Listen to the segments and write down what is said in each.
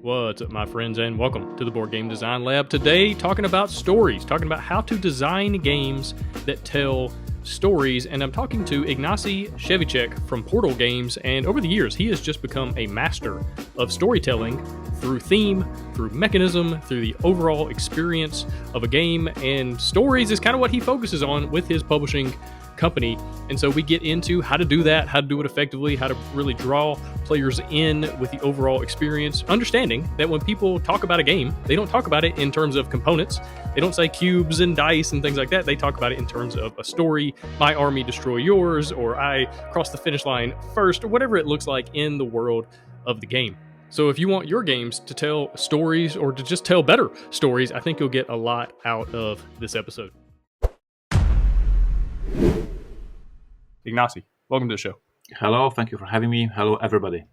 What's up, my friends, and welcome to the Board Game Design Lab. Today, talking about stories, talking about how to design games that tell stories. And I'm talking to Ignacy Trzewiczek from Portal Games. And over the years, he has just become a master of storytelling through theme, through mechanism, through the overall experience of a game. And stories is kind of what he focuses on with his publishing company. And so we get into how to do that, how to do it effectively, how to really draw players in with the overall experience, understanding that when people talk about a game, they don't talk about it in terms of components. They don't say cubes and dice and things like that. They talk about it in terms of a story, my army destroy yours, or I cross the finish line first, or whatever it looks like in the world of the game. So if you want your games to tell stories or to just tell better stories, I think you'll get a lot out of this episode. Ignacy, welcome to the show. Hello, thank you for having me. Hello, everybody.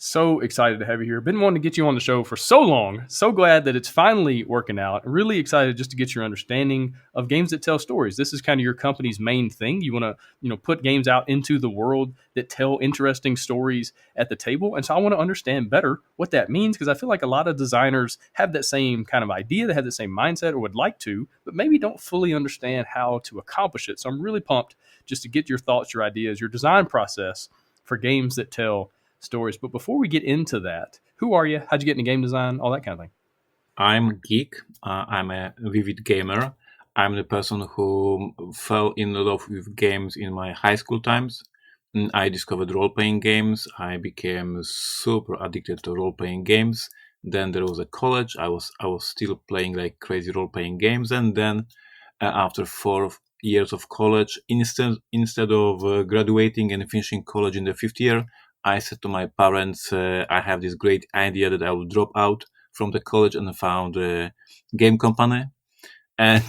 So excited to have you here. Been wanting to get you on the show for so long. So glad that it's finally working out. Really excited just to get your understanding of games that tell stories. This is kind of your company's main thing. You want to, put games out into the world that tell interesting stories at the table. And so I want to understand better what that means, because I feel like a lot of designers have that same kind of idea, they have the same mindset or would like to, but maybe don't fully understand how to accomplish it. So I'm really pumped just to get your thoughts, your ideas, your design process for games that tell stories. But before we get into that, who are you? How'd you get into game design? All that kind of thing. I'm a geek. I'm a vivid gamer. I'm the person who fell in love with games in my high school times. I discovered role-playing games. I became super addicted to role-playing games. Then there was a college. I was still playing like crazy role-playing games. And then after 4 years of college, instead of graduating and finishing college in the fifth year, I said to my parents, I have this great idea that I will drop out from the college and found a game company. And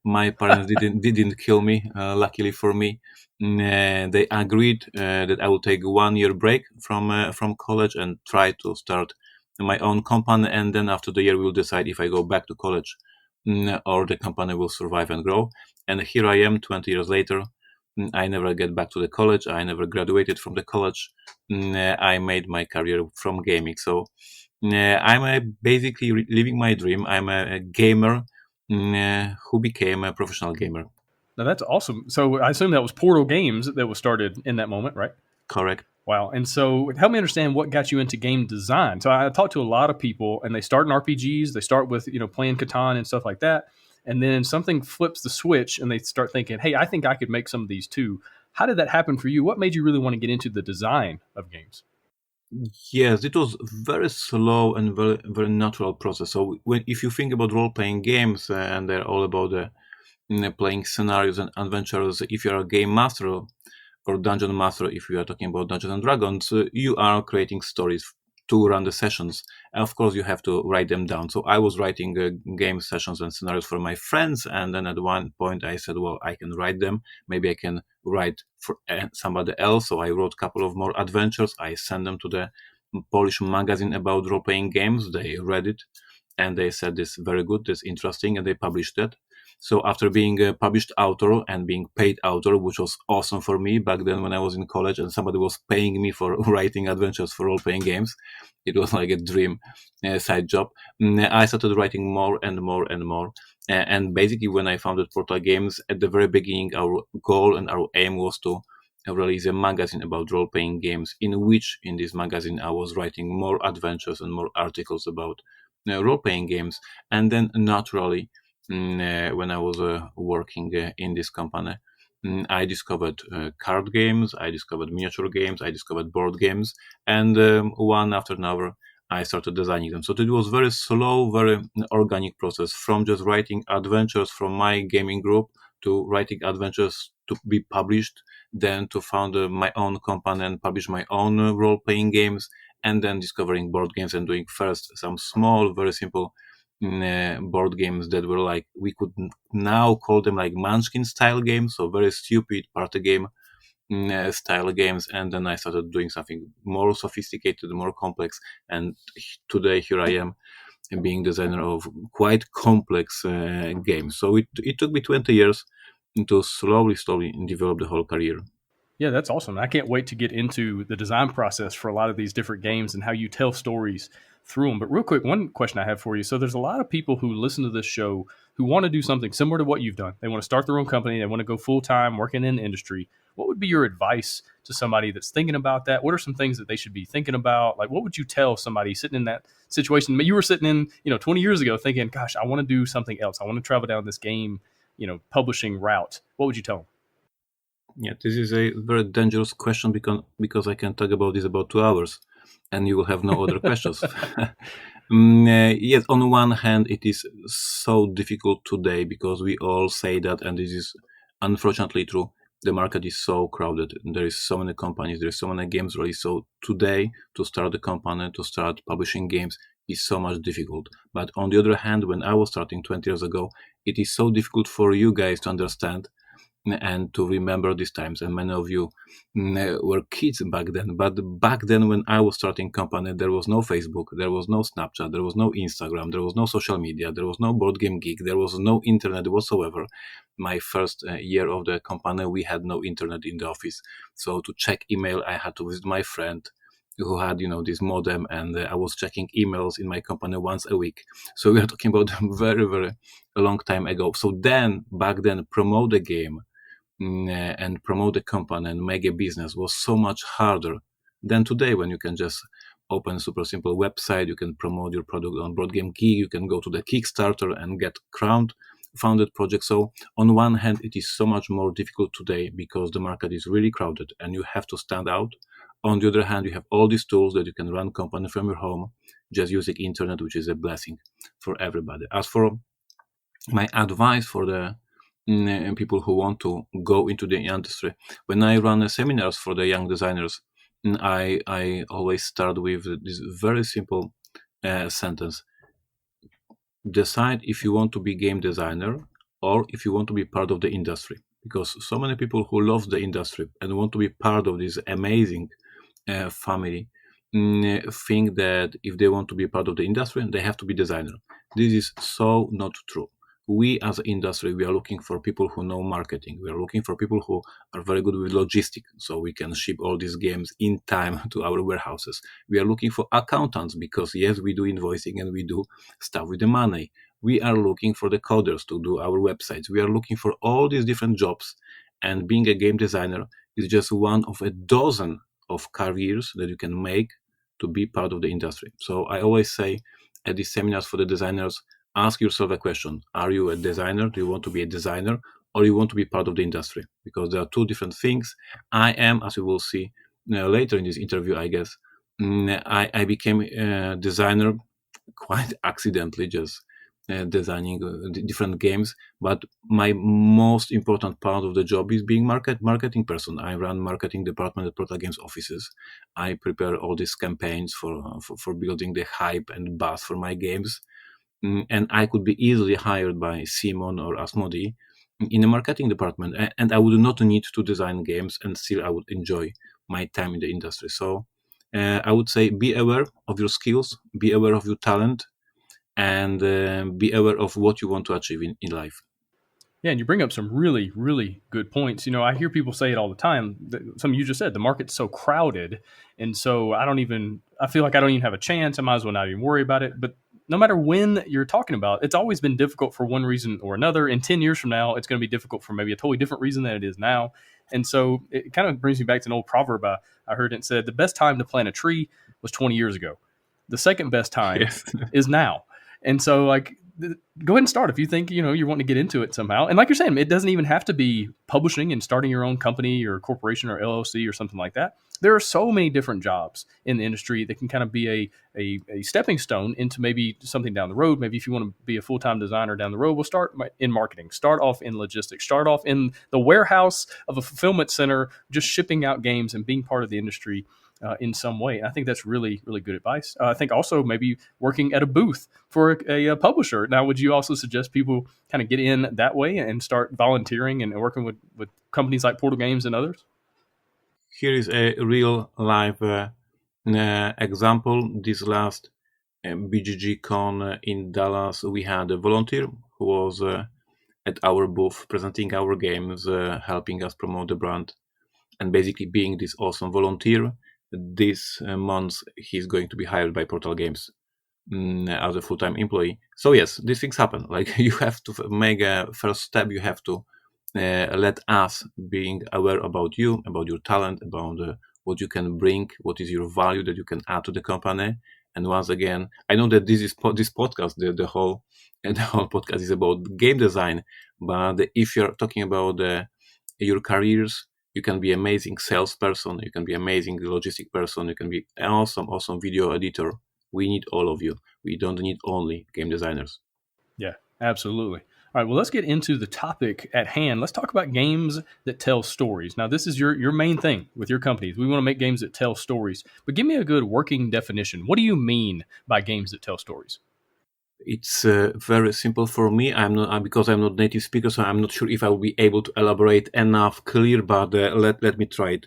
my parents didn't kill me, luckily for me. They agreed that I will take a 1 year break from college and try to start my own company. And then after the year, we'll decide if I go back to college or the company will survive and grow. And here I am 20 years later. I never get back to the college. I never graduated from the college. I made my career from gaming. So I'm basically living my dream. I'm a gamer who became a professional gamer. Now that's awesome. So I assume that was Portal Games that was started in that moment, right? Correct. Wow. And so help me understand what got you into game design. So I talk to a lot of people and they start in RPGs. They start with, playing Catan and stuff like that. And then something flips the switch and they start thinking, hey, I think I could make some of these too. How did that happen for you? What made you really want to get into the design of games? Yes, it was very slow and very, very natural process. So if you think about role-playing games and they're all about playing scenarios and adventures, if you're a game master or dungeon master, if you are talking about Dungeons and Dragons, you are creating stories to run the sessions. And of course, you have to write them down. So I was writing game sessions and scenarios for my friends. And then at one point I said, well, I can write them. Maybe I can write for somebody else. So I wrote a couple of more adventures. I sent them to the Polish magazine about role-playing games. They read it and they said, this is very good, this is interesting. And they published it. So after being a published author and being paid author, which was awesome for me back then when I was in college and somebody was paying me for writing adventures for role-playing games, it was like a dream side job. I started writing more and more and more. And basically when I founded Portal Games, at the very beginning, our goal and our aim was to release a magazine about role-playing games, in this magazine I was writing more adventures and more articles about role-playing games. And then naturally, when I was working in this company, I discovered card games, I discovered miniature games, I discovered board games, and one after another, I started designing them. So it was very slow, very organic process from just writing adventures from my gaming group to writing adventures to be published, then to found my own company and publish my own role-playing games, and then discovering board games and doing first some small, very simple board games that were like, we could now call them like Munchkin style games, so very stupid party game style games. And then I started doing something more sophisticated, more complex, and today here I am being designer of quite complex games. So it took me 20 years to slowly develop the whole career. Yeah, that's awesome. I can't wait to get into the design process for a lot of these different games and how you tell stories through them. But real quick, one question I have for you. So there's a lot of people who listen to this show who want to do something similar to what you've done. They want to start their own company, they want to go full time working in the industry. What would be your advice to somebody that's thinking about that? What are some things that they should be thinking about? Like what would you tell somebody sitting in that situation? You were sitting in, 20 years ago thinking, gosh, I want to do something else. I want to travel down this game, publishing route. What would you tell them? Yeah, this is a very dangerous question because I can talk about this about 2 hours, and you will have no other questions. Yes, on one hand, it is so difficult today because we all say that, and this is unfortunately true. The market is so crowded. There is so many companies. There is so many games released. So today, to start a company, to start publishing games, is so much difficult. But on the other hand, when I was starting 20 years ago, it is so difficult for you guys to understand and to remember these times. And many of you were kids back then. But back then, when I was starting company, there was no Facebook, there was no Snapchat, there was no Instagram, there was no social media, there was no board game geek, there was no internet whatsoever. My first year of the company, we had no internet in the office. So to check email, I had to visit my friend who had this modem, and I was checking emails in my company once a week. So we are talking about very, very a long time ago. So then back then, promote the game and promote the company and make a business was so much harder than today, when you can just open a super simple website, you can promote your product on Board Game Geek, you can go to the Kickstarter and get crowd funded projects. So on one hand, it is so much more difficult today because the market is really crowded and you have to stand out. On the other hand, you have all these tools that you can run company from your home, just using internet, which is a blessing for everybody. As for my advice for the people who want to go into the industry, when I run seminars for the young designers, I always start with this very simple sentence: decide if you want to be game designer or if you want to be part of the industry, because so many people who love the industry and want to be part of this amazing family think that if they want to be part of the industry, they have to be designer. This is so not true. We as an industry, we are looking for people who know marketing. We are looking for people who are very good with logistics, so we can ship all these games in time to our warehouses. We are looking for accountants because yes, we do invoicing and we do stuff with the money. We are looking for the coders to do our websites. We are looking for all these different jobs, and being a game designer is just one of a dozen of careers that you can make to be part of the industry. So I always say at these seminars for the designers, ask yourself a question: are you a designer? Do you want to be a designer, or you want to be part of the industry? Because there are two different things. I am, as we will see later in this interview, I guess, I became a designer quite accidentally, just designing different games. But my most important part of the job is being marketing person. I run marketing department at Pratt A Games offices. I prepare all these campaigns for building the hype and buzz for my games. And I could be easily hired by Simon or Asmodee in the marketing department, and I would not need to design games, and still I would enjoy my time in the industry. So I would say be aware of your skills, be aware of your talent, and be aware of what you want to achieve in life. Yeah, and you bring up some really, really good points. I hear people say it all the time. Some you just said, the market's so crowded, and so I feel like I don't even have a chance. I might as well not even worry about it. But no matter when you're talking about, it's always been difficult for one reason or another. In 10 years from now, it's going to be difficult for maybe a totally different reason than it is now. And so it kind of brings me back to an old proverb I heard. It said, the best time to plant a tree was 20 years ago. The second best time Yes. is now. And so, like, go ahead and start if you think you're wanting to get into it somehow. And like you're saying, it doesn't even have to be publishing and starting your own company or corporation or LLC or something like that. There are so many different jobs in the industry that can kind of be a stepping stone into maybe something down the road. Maybe if you want to be a full-time designer down the road, we'll start in marketing, start off in logistics, start off in the warehouse of a fulfillment center, just shipping out games and being part of the industry in some way. And I think that's really, really good advice. I think also maybe working at a booth for a publisher. Now, would you also suggest people kind of get in that way and start volunteering and working with companies like Portal Games and others? Here is a real live example. This last BGG Con in Dallas, we had a volunteer who was at our booth presenting our games, helping us promote the brand. and basically being this awesome volunteer. This month, he's going to be hired by Portal Games as a full-time employee. So yes, these things happen. Like you have to make a first step. You have to let us being aware about you, about your talent, about what you can bring, what is your value that you can add to the company. And once again, I know that this is this podcast, the whole the whole podcast is about game design. But if you're talking about your careers, you can be amazing salesperson, you can be amazing logistic person, you can be awesome video editor. We need all of you. We don't need only game designers. Yeah, absolutely. All right, well, let's get into the topic at hand. Let's talk about games that tell stories. Now, this is your main thing with your companies. We want to make games that tell stories. But give me a good working definition. What do you mean by games that tell stories? It's very simple for me. I'm not because I'm not native speaker, so I'm not sure if I will be able to elaborate enough clear. But let me try it.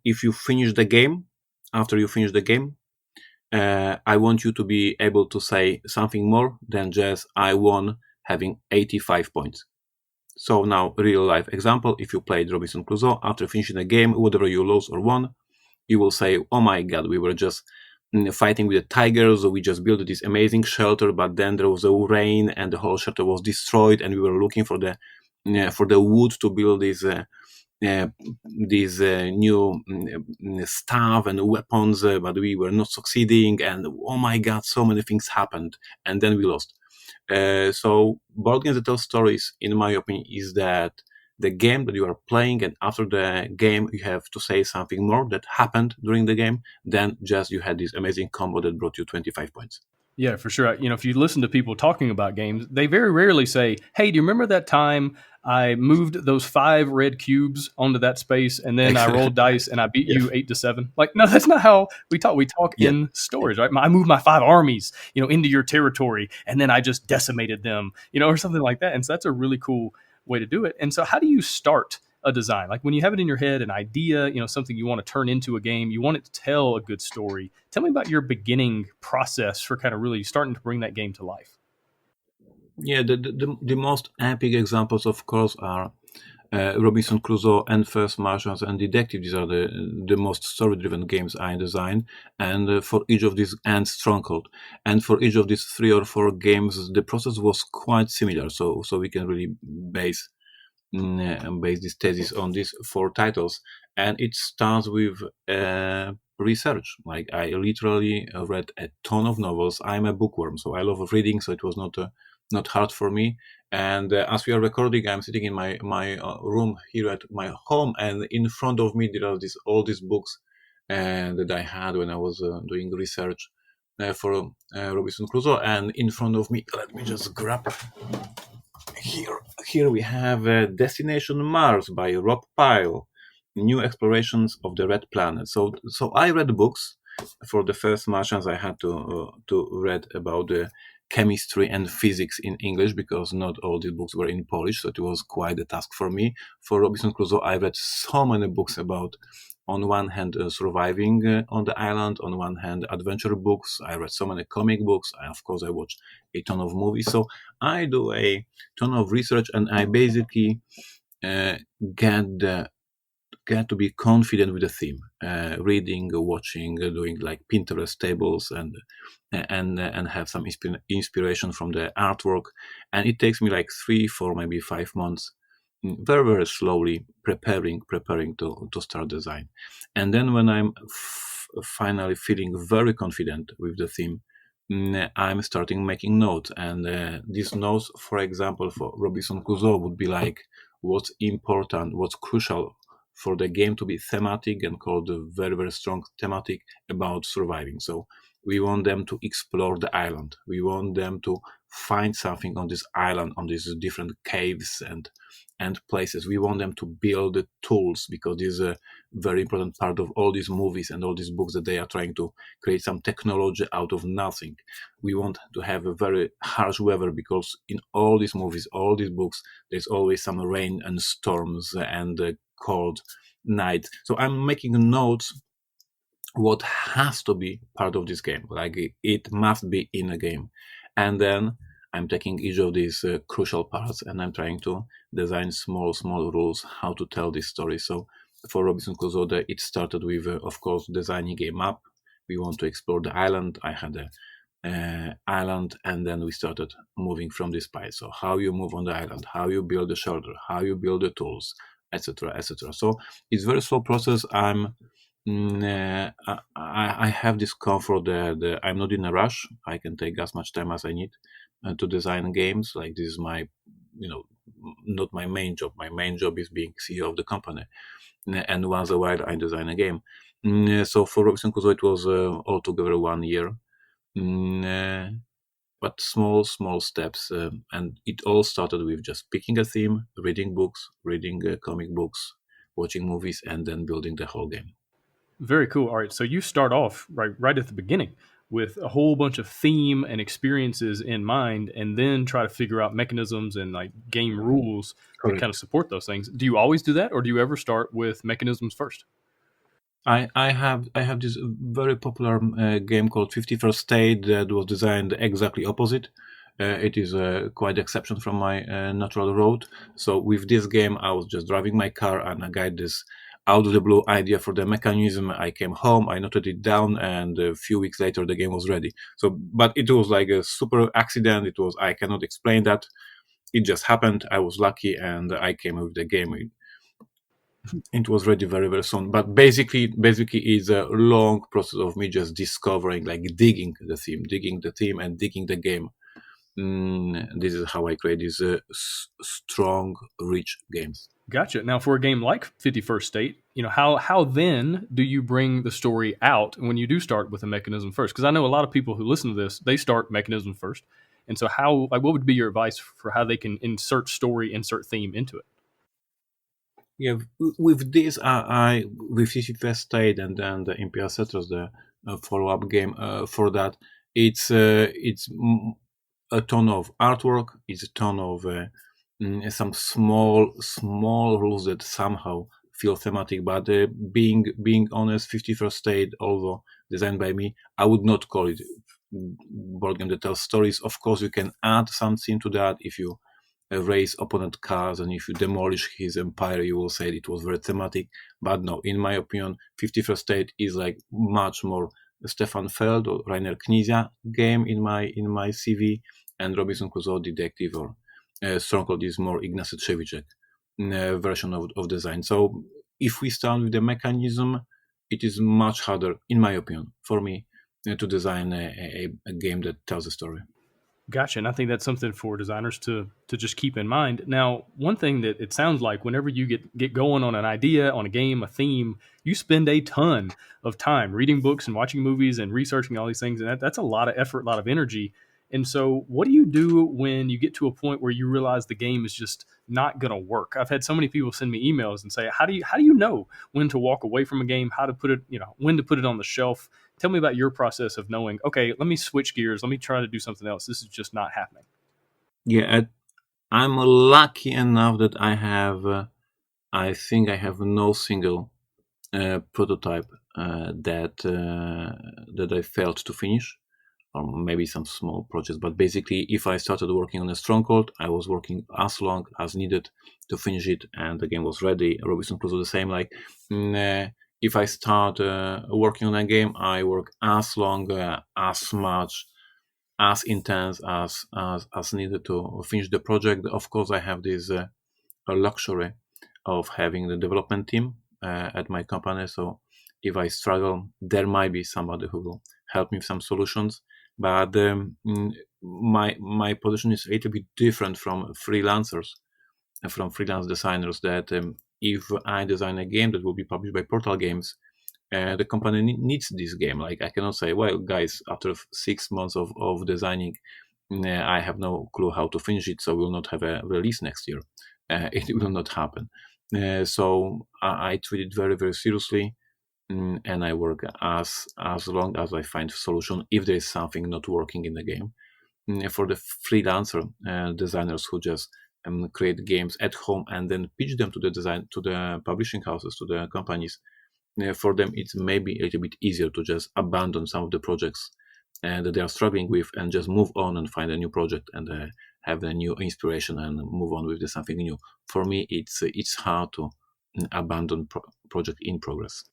If you finish the game, after you finish the game, I want you to be able to say something more than just I won having 85 points. So now, real life example, if you played Robinson Crusoe, after finishing the game, whatever you lose or won, you will say, oh my god, we were just fighting with the tigers, we just built this amazing shelter, but then there was a rain and the whole shelter was destroyed, and we were looking for the wood to build this new stuff and weapons, but we were not succeeding, and oh my god, so many things happened, and then we lost. So board games that tell stories, in my opinion, is that the game that you are playing, and after the game you have to say something more that happened during the game than just you had this amazing combo that brought you 25 points. Yeah, for sure. If you listen to people talking about games, they very rarely say, "Hey, do you remember that time I moved those 5 red cubes onto that space and then I rolled dice and I beat you 8-7?" Like, no, that's not how we talk. We talk Yeah. in stories, right? I moved my 5 armies, into your territory, and then I just decimated them, or something like that. And so that's a really cool way to do it. And so, how do you start a design? Like when you have it in your head, an idea, something you want to turn into a game, you want it to tell a good story. Tell me about your beginning process for kind of really starting to bring that game to life. Yeah, the most epic examples, of course, are Robinson Crusoe and First Martians and Detective. These are the most story-driven games I designed, and for each of these, and Stronghold, and for each of these 3 or 4 games, the process was quite similar. So we can really base this thesis on these 4 titles, and it starts with research. Like I literally read a ton of novels. I'm a bookworm, so I love reading. So it was not hard for me. And as we are recording, I'm sitting in my room here at my home, and in front of me there are all these books that I had when I was doing research for Robinson Crusoe. And in front of me, let me just grab here we have Destination Mars by Rob Pyle, New Explorations of the Red Planet. So I read books. For the First Martians, I had to read about the chemistry and physics in English because not all these books were in Polish, so it was quite a task for me. For Robinson Crusoe, I read so many books about, on one hand, surviving on the island, on one hand, adventure books. I read so many comic books. Of course, I watched a ton of movies. So I do a ton of research, and I basically get to be confident with the theme, reading, watching, doing like Pinterest tables, and have some inspiration from the artwork. And it takes me like 3, 4, maybe 5 months, very very slowly preparing to start design. And then when I'm finally feeling very confident with the theme, I'm starting making notes. And these notes, for example, for Robinson Crusoe would be like what's important, what's crucial for the game to be thematic and called a very very strong thematic about surviving. So we want them to explore the island, we want them to find something on this island, on these different caves and places. We want them to build the tools, because this is a very important part of all these movies and all these books, that they are trying to create some technology out of nothing. We want to have a very harsh weather, because in all these movies, all these books, there's always some rain and storms and cold night. So I'm making notes what has to be part of this game, like it must be in a game. And then I'm taking each of these crucial parts, and I'm trying to design small rules how to tell this story. So for Robinson Crusoe, it started with, of course, designing a map. We want to explore the island. I had a island, and then we started moving from this pie. So how you move on the island, how you build the shelter, how you build the tools, etc., etc. So it's very slow process. I have this comfort that I'm not in a rush. I can take as much time as I need to design games. Like this is my, you know, not my main job. My main job is being CEO of the company, and once a while I design a game. So for Robinson Crusoe, it was altogether 1 year. Mm, uh, but small steps, and it all started with just picking a theme, reading books, reading comic books, watching movies, and then building the whole game. Very cool. All right, so you start off right at the beginning with a whole bunch of theme and experiences in mind, and then try to figure out mechanisms and like game rules that kind Correct. of support those things. Do you always do that, or do you ever start with mechanisms first? I have this very popular game called 51st State that was designed exactly opposite. It is quite exception from my natural road. So with this game, I was just driving my car and I got this out of the blue idea for the mechanism. I came home, I noted it down, and a few weeks later the game was ready. So, but it was like a super accident. It was I cannot explain that. It just happened. I was lucky, and I came with the game. It was ready very soon, but basically it's a long process of me just discovering, like digging the theme and digging the game. This is how I create these strong rich games. Gotcha. Now, for a game like 51st State, how then do you bring the story out when you do start with a mechanism first? Because I know a lot of people who listen to this, they start mechanism first. And so how like what would be your advice for how they can insert story, insert theme into it? Yeah, with this, I with CC State and then the Imperial Settlers, the follow-up game for that, it's a ton of artwork, it's a ton of some small rules that somehow feel thematic. But being honest, 51st State, although designed by me, I would not call it board game that tells stories. Of course, you can add something to that if you raise opponent cards, and if you demolish his empire, you will say it was very thematic. But no, in my opinion, 51st State is like much more Stefan Feld or Rainer Knizia game in my CV, and Robinson Crusoe Detective or Stronghold is more Ignacy Trzewiczek version of design. So if we start with the mechanism, it is much harder, in my opinion, for me to design a game that tells a story. Gotcha. And I think that's something for designers to just keep in mind. Now, one thing that it sounds like whenever you get going on an idea, on a game, a theme, you spend a ton of time reading books and watching movies and researching all these things. And that's a lot of effort, a lot of energy. And so what do you do when you get to a point where you realize the game is just not going to work? I've had so many people send me emails and say, how do you know when to walk away from a game, how to put it, when to put it on the shelf? Tell me about your process of knowing, okay, let me switch gears. Let me try to do something else. This is just not happening. Yeah, I'm lucky enough that I think I have no single prototype that I failed to finish, or maybe some small projects. But basically, if I started working on a stronghold, I was working as long as needed to finish it, and the game was ready. Robinson Crusoe the same. Like, if I start working on a game, I work as long, as much, as intense as needed to finish the project. Of course, I have this luxury of having the development team at my company. So if I struggle, there might be somebody who will help me with some solutions. But my position is a little bit different from freelancers, from freelance designers. That if I design a game that will be published by Portal Games, the company needs this game. Like I cannot say, well, guys, after 6 months of designing, I have no clue how to finish it, so we'll not have a release next year. It will not happen. So I treat it very seriously, and I work as long as I find solution if there is something not working in the game. For the freelancer designers who just create games at home and then pitch them to the publishing houses, to the companies, for them it's maybe a little bit easier to just abandon some of the projects that they are struggling with and just move on and find a new project and have a new inspiration and move on with something new. For me, it's hard abandoned project in progress.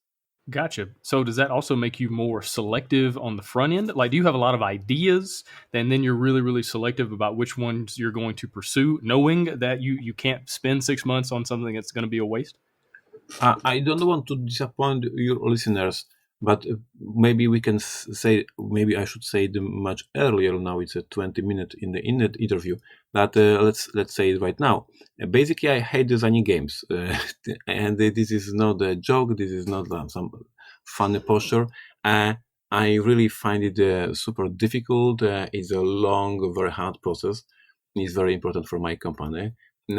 Gotcha. So does that also make you more selective on the front end? Like, do you have a lot of ideas, and then you're really, really selective about which ones you're going to pursue, knowing that you can't spend 6 months on something that's going to be a waste? I don't want to disappoint your listeners, but maybe we can say, maybe I should say it much earlier. Now it's a 20-minute in the interview, but let's say it right now. Basically, I hate designing games, and this is not a joke. This is not some funny posture. I really find it super difficult. It's a long, very hard process. It's very important for my company.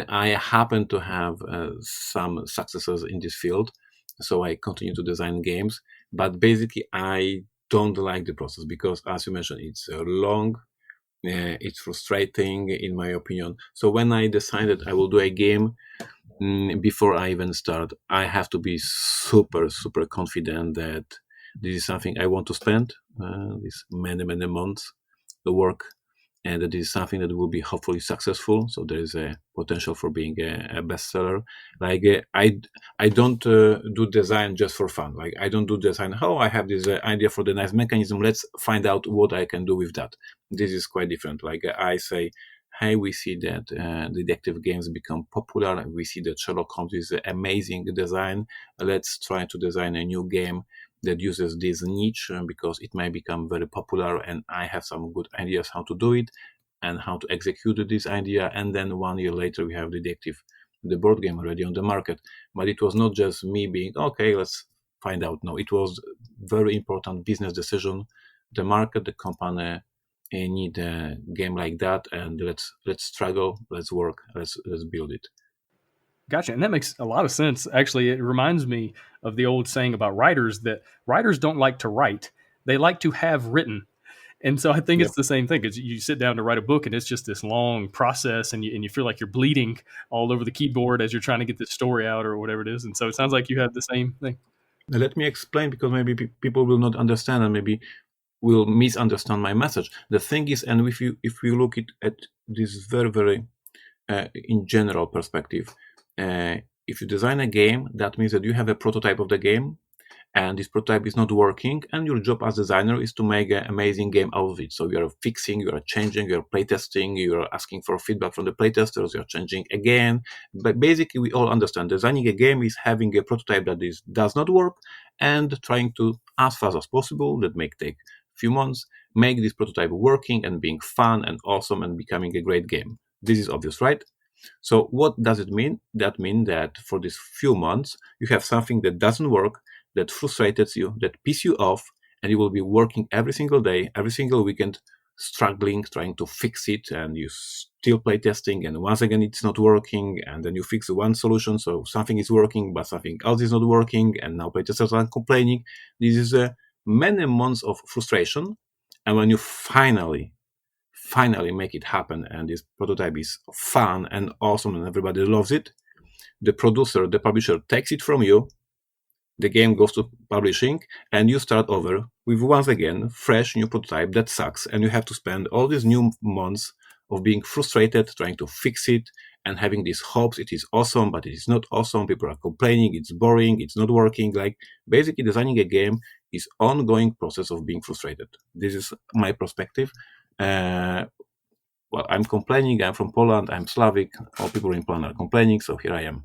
I happen to have some successes in this field, so I continue to design games. But basically, I don't like the process because, as you mentioned, it's long, it's frustrating, in my opinion. So when I decided I will do a game, before I even start, I have to be super, super confident that this is something I want to spend these many, many months the work, and that is something that will be hopefully successful. So there is a potential for being a bestseller. Like I don't do design just for fun. Like I don't do design. Oh, I have this idea for the nice mechanism. Let's find out what I can do with that. This is quite different. Like I say, hey, we see that detective games become popular. We see that Sherlock Holmes is an amazing design. Let's try to design a new game that uses this niche because it may become very popular, and I have some good ideas how to do it and how to execute this idea. And then 1 year later, we have Detective, the board game, already on the market. But it was not just me being, okay, let's find out. No, it was very important business decision. The market, the company need a game like that, and let's struggle, let's work, let's build it. Gotcha. And that makes a lot of sense. Actually, it reminds me of the old saying about writers that writers don't like to write, they like to have written. And so I think Yep. it's the same thing because you sit down to write a book and it's just this long process, and you feel like you're bleeding all over the keyboard as you're trying to get this story out or whatever it is. And so it sounds like you have the same thing. Let me explain, because maybe people will not understand and maybe will misunderstand my message. The thing is, and if you look at this very, very in general perspective, if you design a game, that means that you have a prototype of the game, and this prototype is not working, and your job as designer is to make an amazing game out of it. So you are fixing, you are changing, you are playtesting, you are asking for feedback from the playtesters, you are changing again. But basically, we all understand designing a game is having a prototype that does not work, and trying to, as fast as possible, that may take a few months, make this prototype working and being fun and awesome and becoming a great game. This is obvious, right? So what does it mean? That means that for these few months, you have something that doesn't work, that frustrates you, that pisses you off, and you will be working every single day, every single weekend, struggling, trying to fix it, and you still play testing, and once again it's not working, and then you fix one solution, so something is working, but something else is not working, and now playtesters are complaining. This is many months of frustration, and when you finally make it happen, and this prototype is fun and awesome and everybody loves it, the producer, the publisher takes it from you, the game goes to publishing, and you start over with once again fresh new prototype that sucks, and you have to spend all these new months of being frustrated trying to fix it and having these hopes it is awesome, but it is not awesome, people are complaining, it's boring, it's not working. Like basically designing a game is ongoing process of being frustrated. This is my perspective. Well, I'm complaining, I'm from Poland, I'm Slavic, all people in Poland are complaining, so here I am.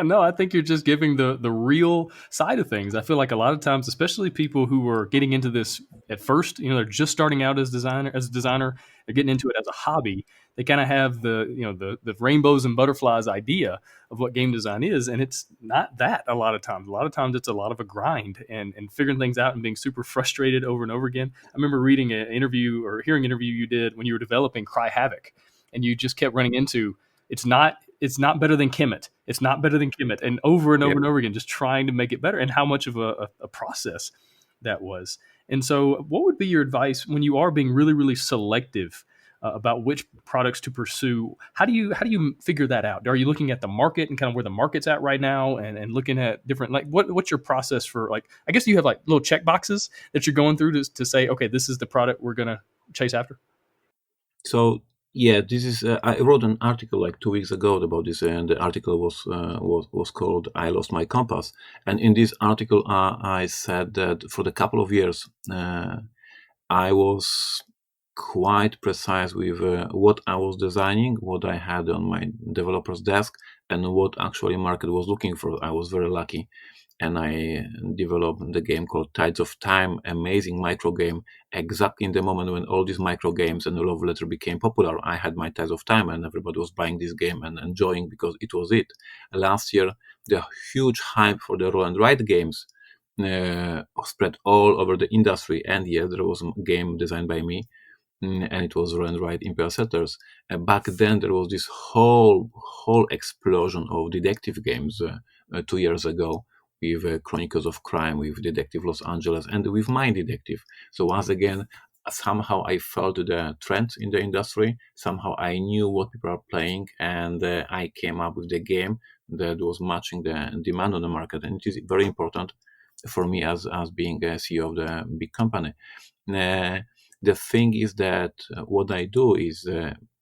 No, I think you're just giving the real side of things. I feel like a lot of times, especially people who are getting into this at first, they're just starting out as a designer, they're getting into it as a hobby. They kind of have the rainbows and butterflies idea of what game design is, and it's not that a lot of times. A lot of times it's a lot of a grind and figuring things out and being super frustrated over and over again. I remember reading an interview or hearing an interview you did when you were developing Cry Havoc, and you just kept running into it's not better than Kemet. It's not better than Kemet, and over and over Yeah. and over again, just trying to make it better, and how much of a process that was. And so, what would be your advice when you are being really, really selective about which products to pursue? How do you figure that out? Are you looking at the market and kind of where the market's at right now, and looking at different, like what's your process for, like, I guess you have like little check boxes that you're going through to say, okay, this is the product we're gonna chase after. So Yeah, this is. I wrote an article like 2 weeks ago about this, and the article was called "I Lost My Compass." And in this article, I said that for the couple of years, I was quite precise with what I was designing, what I had on my developer's desk, and what actually market was looking for. I was very lucky, and I developed the game called Tides of Time, amazing micro game. Exactly in the moment when all these micro games and the love letter became popular, I had my Tides of Time, and everybody was buying this game and enjoying because it was it. Last year, the huge hype for the roll and write games spread all over the industry, and yes, there was a game designed by me, and it was run right Imperial Settlers. Back then, there was this whole explosion of detective games 2 years ago with Chronicles of Crime, with Detective Los Angeles, and with Mind Detective. So once again, somehow I felt the trend in the industry. Somehow I knew what people are playing, and I came up with the game that was matching the demand on the market. And it is very important for me as being a CEO of the big company. Uh, the thing is that what I do is,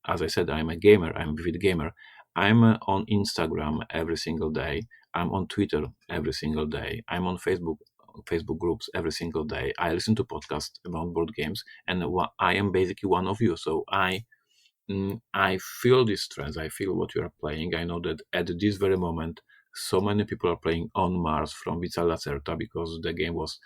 as I said, I'm a gamer. I'm a vivid gamer. I'm on Instagram every single day. I'm on Twitter every single day. I'm on Facebook groups every single day. I listen to podcasts about board games, and I am basically one of you. So I feel this trends. I feel what you are playing. I know that at this very moment, so many people are playing on Mars from Vita Lacerta because the game was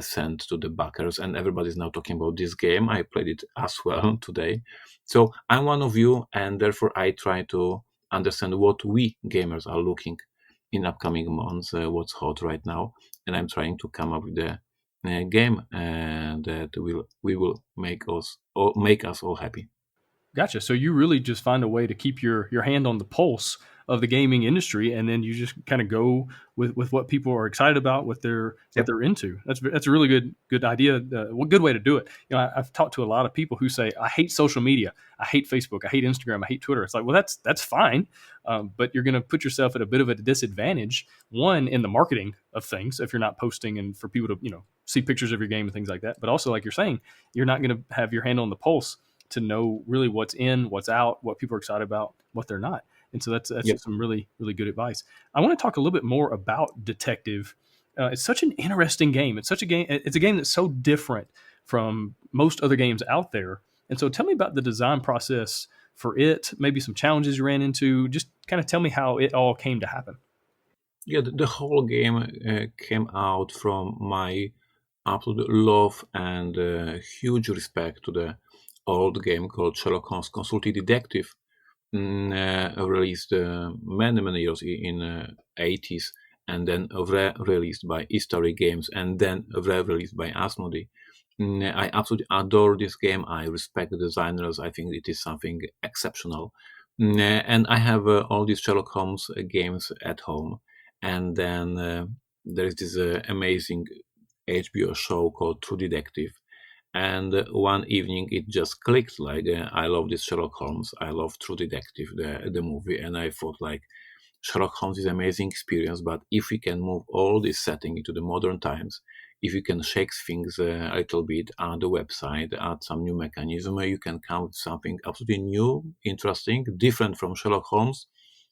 sent to the backers, and everybody's now talking about this game. I played it as well today. So I'm one of you, and therefore I try to understand what we gamers are looking in upcoming months, what's hot right now, and I'm trying to come up with the game that will make us all happy. Gotcha. So you really just find a way to keep your hand on the pulse of the gaming industry, and then you just kind of go with what people are excited about, what Yep. they're into. That's a really good idea. Good way to do it. I've talked to a lot of people who say, "I hate social media. I hate Facebook. I hate Instagram. I hate Twitter." It's like, well, that's fine, but you're going to put yourself at a bit of a disadvantage. One, in the marketing of things, if you're not posting and for people to see pictures of your game and things like that. But also, like you're saying, you're not going to have your hand on the pulse to know really what's in, what's out, what people are excited about, what they're not. And so that's Yep. some really good advice. I want to talk a little bit more about Detective. It's such an interesting game. It's such a game. It's a game that's so different from most other games out there. And so tell me about the design process for it. Maybe some challenges you ran into. Just kind of tell me how it all came to happen. Yeah, the whole game came out from my absolute love and huge respect to the old game called Sherlock Holmes Consulting Detective, released many years in 80s, and then re-released by History Games, and then re-released by Asmodee. I absolutely adore this game. I respect the designers. I think it is something exceptional. And I have all these Sherlock Holmes games at home. And then there is this amazing HBO show called True Detective. And one evening it just clicked like, I love this Sherlock Holmes. I love True Detective, the movie. And I thought, like, Sherlock Holmes is an amazing experience, but if we can move all this setting into the modern times, if you can shake things a little bit, add the website, add some new mechanism, you can come with something absolutely new, interesting, different from Sherlock Holmes,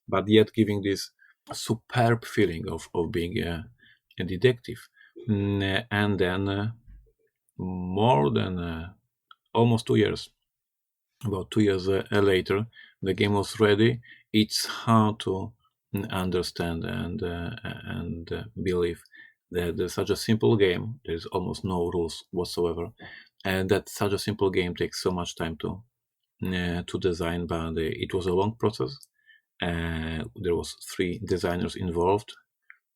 but yet giving this superb feeling of being a detective. And then more than almost 2 years, about 2 years later, the game was ready. It's hard to understand and believe that there's such a simple game. There's almost no rules whatsoever, and that such a simple game takes so much time to design. But it was a long process. There was 3 designers involved.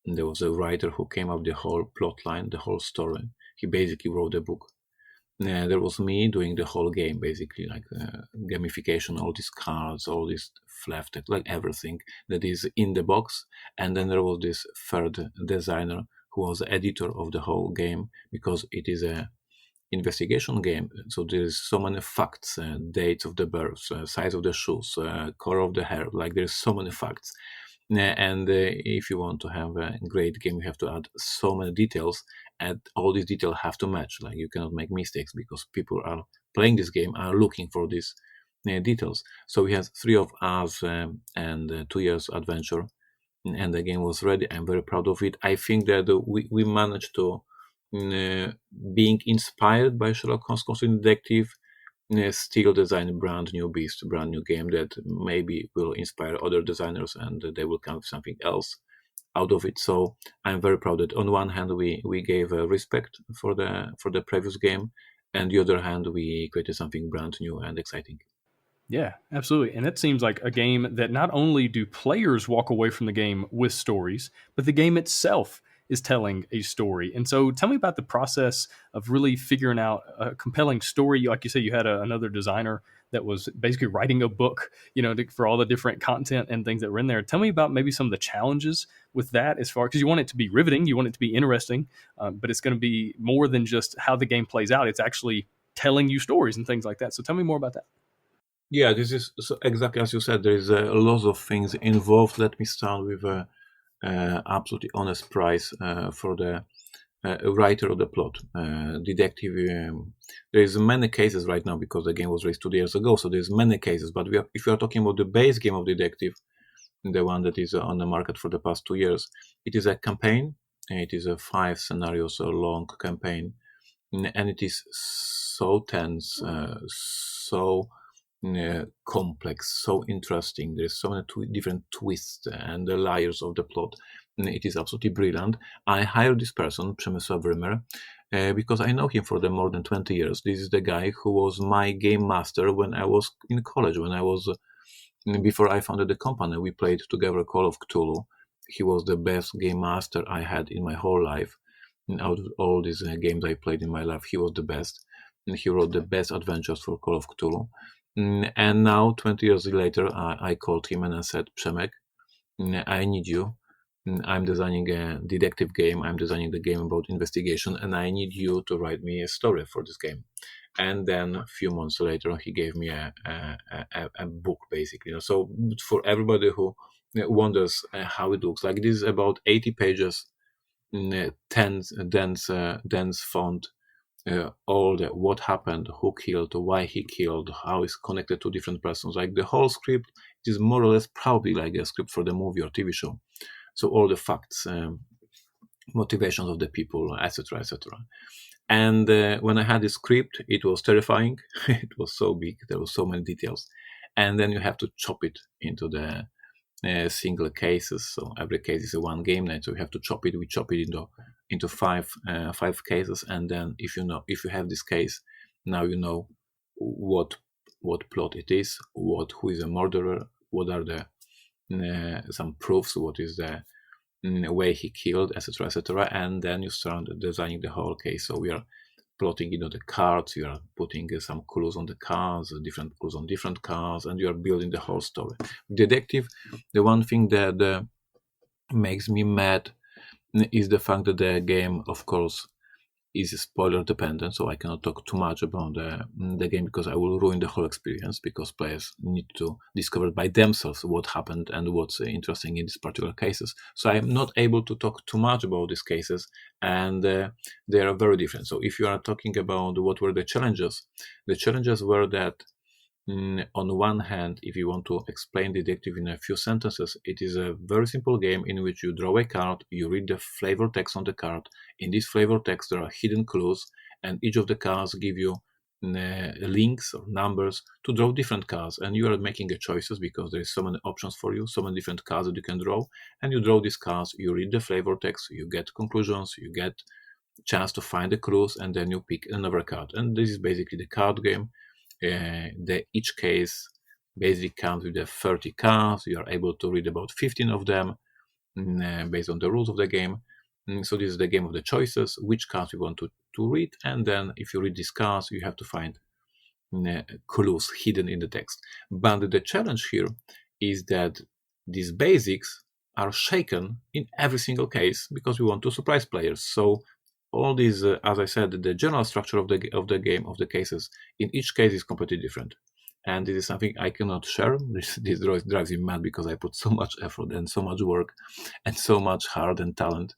There was a writer who came up with the whole plot line, the whole story. He basically wrote a book. There was me doing the whole game, basically, like gamification, all these cards, all this fluff, like everything that is in the box. And then there was this third designer who was the editor of the whole game, because it is a investigation game. So there's so many facts, dates of the births, size of the shoes, color of the hair. Like there's so many facts. And if you want to have a great game, you have to add so many details, and all these details have to match. Like you cannot make mistakes because people are playing this game are looking for this details. So we had 3 of us and 2 years adventure, and the game was ready. I'm very proud of it. I think that we managed to, being inspired by Sherlock Holmes Consulting Detective, still design a brand new beast, brand new game that maybe will inspire other designers and they will come with something else out of it. So I'm very proud that on one hand we gave respect for the previous game, and the other hand we created something brand new and exciting. Yeah, absolutely. And it seems like a game that not only do players walk away from the game with stories, but the game itself is telling a story. And so tell me about the process of really figuring out a compelling story. Like you said, you had another designer that was basically writing a book, for all the different content and things that were in there. Tell me about maybe some of the challenges with that, as far because you want it to be riveting, you want it to be interesting, but it's going to be more than just how the game plays out. It's actually telling you stories and things like that. So tell me more about that. Yeah, this is so exactly as you said. There is a lot of things involved. Let me start with a absolutely honest price for the writer of the plot, detective. There is many cases right now because the game was released 2 years ago, so there's many cases. But if we are talking about the base game of detective, the one that is on the market for the past 2 years, it is a campaign. It is a 5 scenarios long campaign, and it is so tense, so complex, so interesting. There's so many different twists and the layers of the plot. It is absolutely brilliant. I hired this person, Przemysław Rymer, because I know him for the more than 20 years. This is the guy who was my game master when I was in college, when I was before I founded the company. We played together Call of Cthulhu. He was the best game master I had in my whole life. And out of all these games I played in my life, he was the best. And he wrote the best adventures for Call of Cthulhu. And now, 20 years later, I called him and I said, Przemek, I need you. I'm designing a detective game. I'm designing the game about investigation, and I need you to write me a story for this game. And then a few months later, he gave me a book, basically. So for everybody who wonders how it looks like, this is about 80 pages, dense font, all the what happened, who killed, why he killed, how it's connected to different persons. Like the whole script is more or less probably like a script for the movie or TV show. So all the facts, motivations of the people, etc., etc. And when I had the script, it was terrifying. It was so big. There were so many details, and then you have to chop it into the single cases. So every case is a one game night. So we have to chop it. We chop it into five cases, and then if you have this case, now you know what plot it is, who is a murderer, what are the some proofs, what is the way he killed, etc., etc., and then you start designing the whole case. So we are plotting the cards, you are putting some clues on the cards, different clues on different cards, and you are building the whole story. Detective, the one thing that makes me mad is the fact that the game, of course, is spoiler dependent, so I cannot talk too much about the game because I will ruin the whole experience, because players need to discover by themselves what happened and what's interesting in these particular cases. So I'm not able to talk too much about these cases, and they are very different. So if you are talking about what were the challenges were that on one hand, if you want to explain detective in a few sentences, it is a very simple game in which you draw a card, you read the flavor text on the card. In this flavor text, there are hidden clues, and each of the cards give you links or numbers to draw different cards, and you are making a choices because there is so many options for you, so many different cards that you can draw, and you draw these cards, you read the flavor text, you get conclusions, you get chance to find the clues, and then you pick another card. And this is basically the card game. Each case basically comes with 30 cards. You are able to read about 15 of them based on the rules of the game. So this is the game of the choices, which cards you want to read, and then if you read these cards, you have to find clues hidden in the text. But the challenge here is that these basics are shaken in every single case because we want to surprise players. So all these, as I said, the general structure of the game, of the cases, in each case is completely different. And this is something I cannot share. This drives me mad because I put so much effort and so much work and so much heart and talent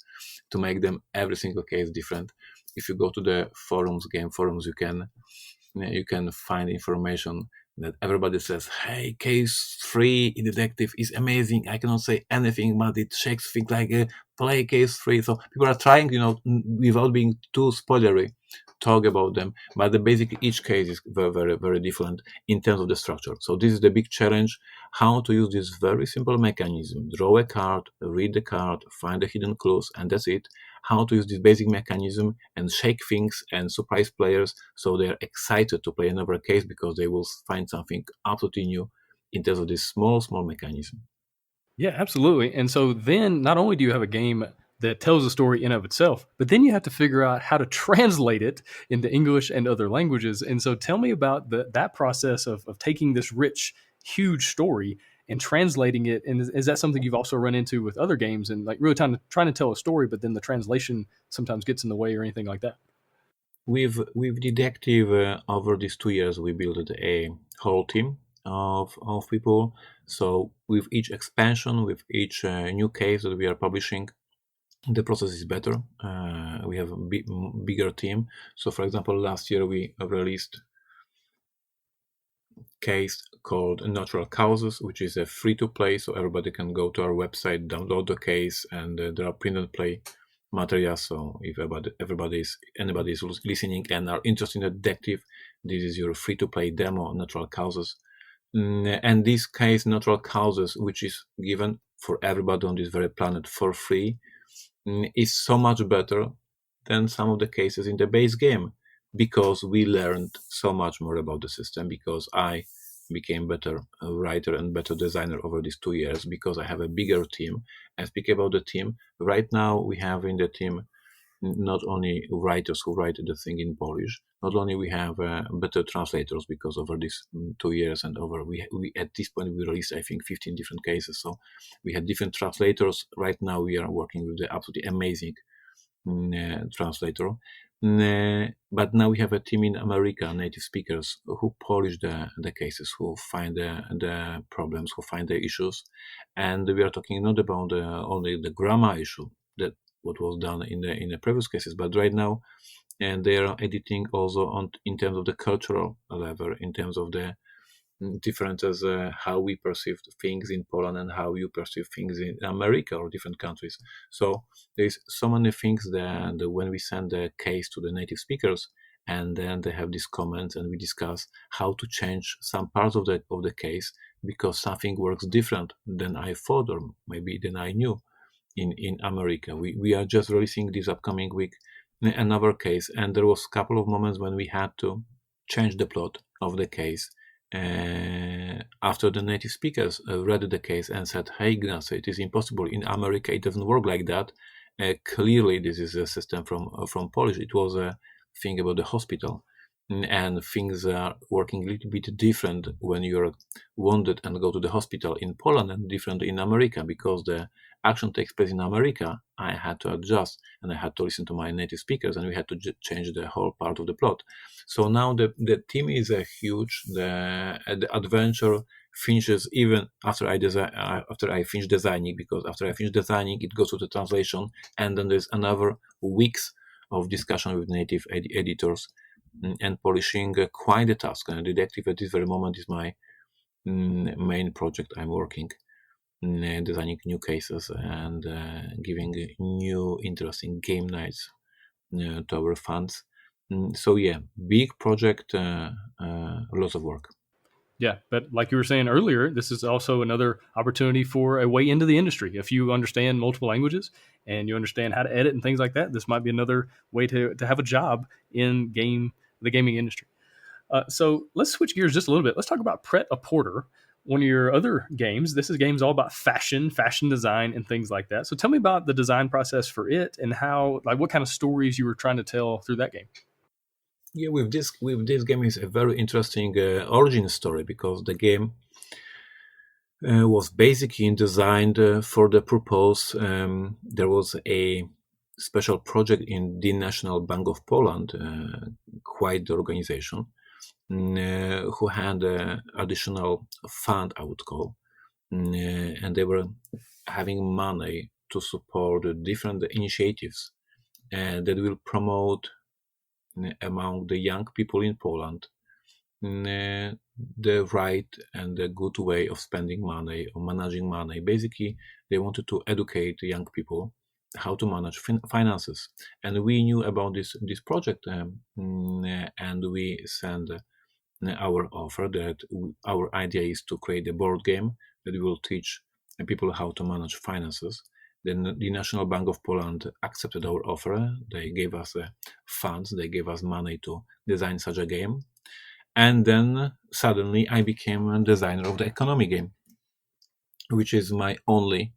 to make them every single case different. If you go to the game forums, you can find information that everybody says, hey, case 3 in detective is amazing. I cannot say anything, but it checks things like play case 3. So people are trying, without being too spoilery, talk about them. But the basic, each case is very, very, very different in terms of the structure. So this is the big challenge, how to use this very simple mechanism. Draw a card, read the card, find the hidden clues, and that's it. How to use this basic mechanism and shake things and surprise players so they're excited to play another case because they will find something absolutely new in terms of this small, small mechanism. Yeah, absolutely. And so then not only do you have a game that tells a story in of itself, but then you have to figure out how to translate it into English and other languages. And so tell me about that process of taking this rich, huge story and translating it. And is that something you've also run into with other games and like really trying to tell a story, but then the translation sometimes gets in the way or anything like that? With Detective, over these 2 years, we built a whole team of people. So with each expansion, with each new case that we are publishing, the process is better. We have a bigger team. So, for example, last year we released case called Natural Causes, which is a free-to-play, so everybody can go to our website, download the case, and there are print-and-play materials. So if anybody is listening and are interested in a detective, this is your free-to-play demo, Natural Causes. And this case, Natural Causes, which is given for everybody on this very planet for free, is so much better than some of the cases in the base game, because we learned so much more about the system, because I became better writer and better designer over these 2 years, because I have a bigger team. And speaking about the team, right now we have in the team not only writers who write the thing in Polish, not only we have better translators, because over these 2 years and over we at this point we released I think 15 different cases, so we had different translators. Right now we are working with the absolutely amazing translator. But now we have a team in America, native speakers, who polish the cases, who find the problems, who find the issues. And we are talking not about only the grammar issue, that what was done in the previous cases, but right now, and they are editing also on in terms of the cultural level, in terms of the differences, how we perceive things in Poland and how you perceive things in America or different countries. So there's so many things that when we send the case to the native speakers, and then they have these comments, and we discuss how to change some parts of the case, because something works different than I thought, or maybe than I knew in America. We are just releasing this upcoming week another case, and there was a couple of moments when we had to change the plot of the case after the native speakers read the case and said, hey, Ignacy, it is impossible. In America, it doesn't work like that. Clearly, this is a system from Polish. It was a thing about the hospital. And things are working a little bit different when you're wounded and go to the hospital in Poland, and different in America, because the action takes place in America. I had to adjust, and I had to listen to my native speakers, and we had to change the whole part of the plot. So now the team is huge. The adventure finishes even after I finish designing, because after I finish designing, it goes to the translation, and then there's another weeks of discussion with native editors and polishing. Quite a task. And Detective at this very moment is my main project. I'm working, designing new cases and giving new interesting game nights to our fans. So yeah, big project, lots of work. Yeah, but like you were saying earlier, this is also another opportunity for a way into the industry. If you understand multiple languages and you understand how to edit and things like that, this might be another way to have a job in the gaming industry. So let's switch gears just a little bit. Let's talk about Pratt A Porter, one of your other games. This is games all about fashion design, and things like that. So tell me about the design process for it and how, like, what kind of stories you were trying to tell through that game. Yeah, with this game is a very interesting origin story, because the game was basically designed for the purpose. There was a special project in the National Bank of Poland, quite the organization, who had additional fund, I would call, and they were having money to support different initiatives that will promote among the young people in Poland the right and the good way of spending money or managing money. Basically, they wanted to educate young people how to manage finances, and we knew about this project, and we sent our offer that our idea is to create a board game that will teach people how to manage finances. Then the National Bank of Poland accepted our offer. They gave us funds, they gave us money to design such a game. And then suddenly I became a designer of the economy game, which is my only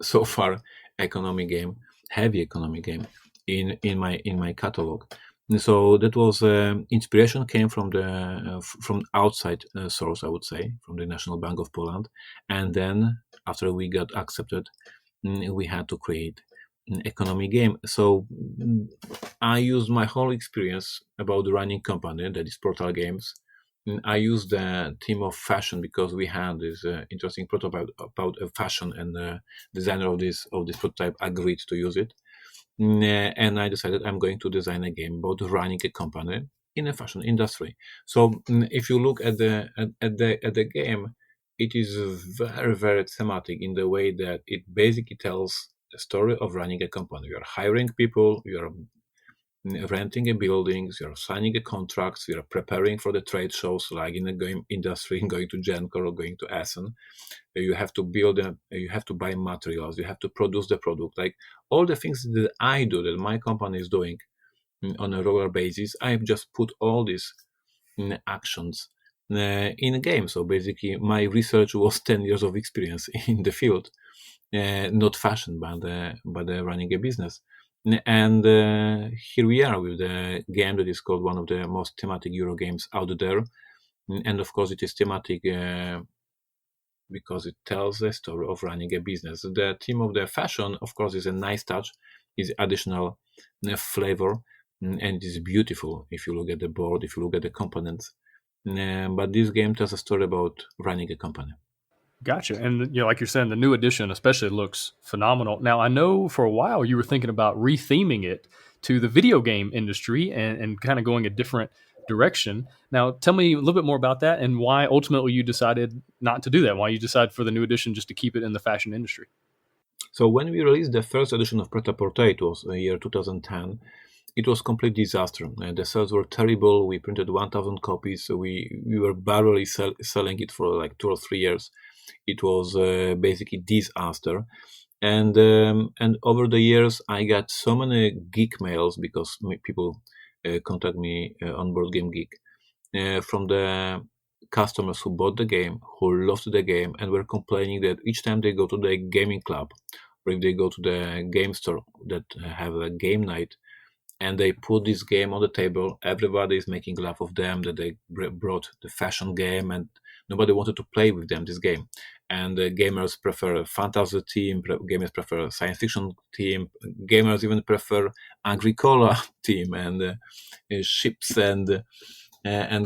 so far economy game, heavy economy game in my catalog. And so that was inspiration came from the from outside source, I would say, from the National Bank of Poland, and then after we got accepted, we had to create an economy game. So I used my whole experience about running company, that is Portal Games. I used the theme of fashion because we had this interesting prototype about fashion, and the designer of this prototype agreed to use it. And I decided I'm going to design a game about running a company in the fashion industry. So if you look at the game, it is very, very thematic in the way that it basically tells the story of running a company. You are hiring people, you are renting a buildings, you're signing a contracts, you're preparing for the trade shows like in the game industry, going to Genco or going to Essen. You have to build them, you have to buy materials, you have to produce the product. Like all the things that I do, that my company is doing on a regular basis, I've just put all these actions in a game. So basically, my research was 10 years of experience in the field, not fashion, but running a business. And here we are with the game that is called one of the most thematic Euro games out there. And of course, it is thematic because it tells the story of running a business. The theme of the fashion, of course, is a nice touch, is additional flavor, and it is beautiful if you look at the board, if you look at the components. But this game tells a story about running a company. Gotcha. And like you're saying, the new edition especially looks phenomenal. Now, I know for a while you were thinking about retheming it to the video game industry and kind of going a different direction. Now, tell me a little bit more about that and why ultimately you decided not to do that. Why you decided for the new edition just to keep it in the fashion industry. So when we released the first edition of Pratt A Porter, it was year 2010. It was complete disaster. The sales were terrible. We printed 1,000 copies. So we were barely selling it for like 2 or 3 years. It was basically disaster. And over the years, I got so many geek mails because people contact me on Board Game Geek from the customers who bought the game, who loved the game, and were complaining that each time they go to the gaming club or if they go to the game store that have a game night and they put this game on the table, everybody is making laugh of them that they brought the fashion game and nobody wanted to play with them this game. And gamers prefer a fantasy team, gamers prefer a science fiction team, gamers even prefer Agricola team and ships and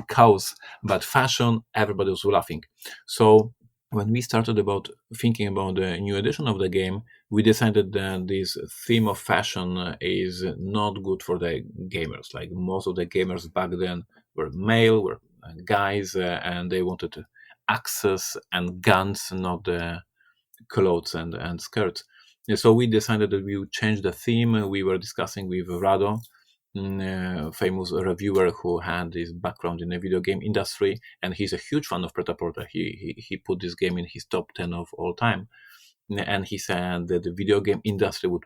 cows. But fashion, everybody was laughing. So when we started about thinking about the new edition of the game, we decided that this theme of fashion is not good for the gamers. Like most of the gamers back then were male, were guys, and they wanted access and guns, not the clothes and skirts. So we decided that we would change the theme. We were discussing with Rado, famous reviewer who had this background in the video game industry, and he's a huge fan of Pratt A Porter. He put this game in his top 10 of all time, and he said that the video game industry would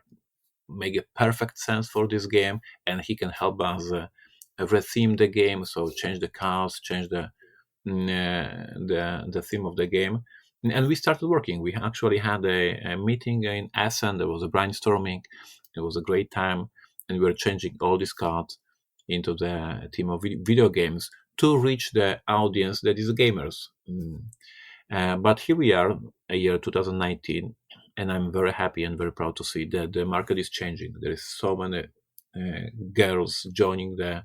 make a perfect sense for this game, and he can help us retheme the game, so change the cars, change the theme of the game. And we started working. We actually had a meeting in Essen. There was a brainstorming. It was a great time, and we were changing all these cards into the theme of video games to reach the audience that is gamers. But here we are, a year 2019, and I'm very happy and very proud to see that the market is changing. There is so many girls joining the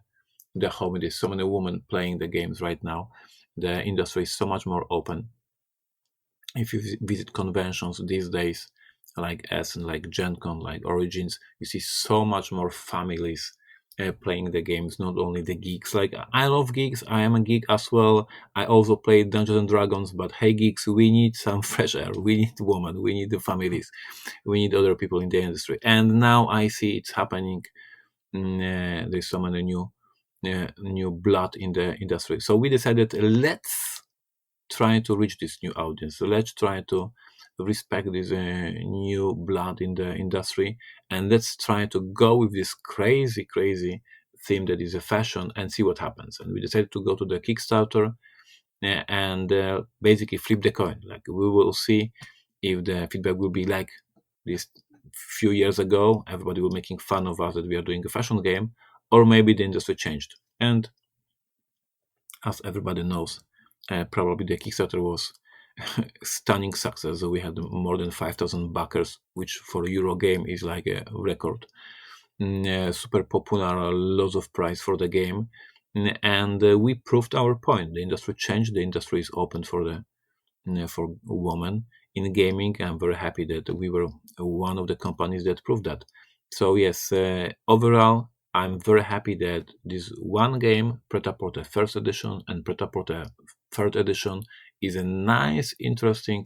hobby. There's so many women playing the games right now. The industry is so much more open. If you visit conventions these days, like Essen, like Gen Con, like Origins, you see so much more families playing the games, not only the geeks. Like, I love geeks, I am a geek as well. I also play Dungeons and Dragons, but hey, geeks, we need some fresh air. We need women, we need the families, we need other people in the industry. And now I see it's happening. There's so many new blood in the industry. So we decided, let's try to reach this new audience. So let's try to respect this new blood in the industry, and let's try to go with this crazy theme that is a fashion and see what happens. And we decided to go to the Kickstarter and basically flip the coin. Like, we will see if the feedback will be like this few years ago. Everybody was making fun of us that we are doing a fashion game, or maybe the industry changed. And as everybody knows, probably the Kickstarter was stunning success. So we had more than 5,000 backers, which for a Euro game is like a record. Super popular, lots of price for the game, and we proved our point. The industry changed. The industry is open for women in gaming. I'm very happy that we were one of the companies that proved that. So yes, overall, I'm very happy that this one game, Pratt A Porter First Edition and Pratt A Porter Third Edition, is a nice, interesting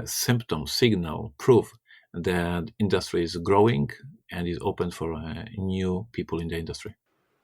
signal, proof that industry is growing and is open for new people in the industry.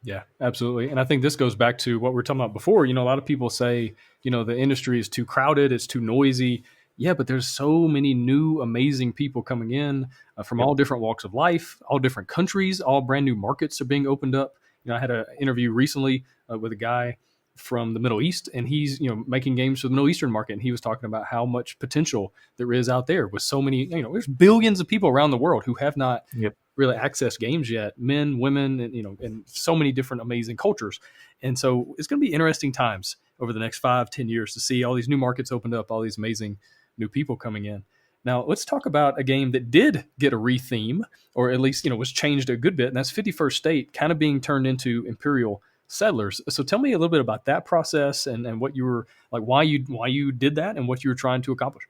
Yeah, absolutely. And I think this goes back to what we were talking about before. A lot of people say, the industry is too crowded, it's too noisy. Yeah, but there's so many new, amazing people coming in from Yep. all different walks of life, all different countries, all brand new markets are being opened up. I had an interview recently with a guy from the Middle East, and he's making games for the Middle Eastern market, and he was talking about how much potential there is out there with so many. There's billions of people around the world who have not Yep. really access games yet, men, women, and so many different amazing cultures. And so it's going to be interesting times over the next 5-10 years to see all these new markets opened up, all these amazing new people coming in. Now let's talk about a game that did get a retheme, or at least was changed a good bit, and that's 51st State, kind of being turned into Imperial Settlers. So tell me a little bit about that process and what you were like, why you did that, and what you were trying to accomplish.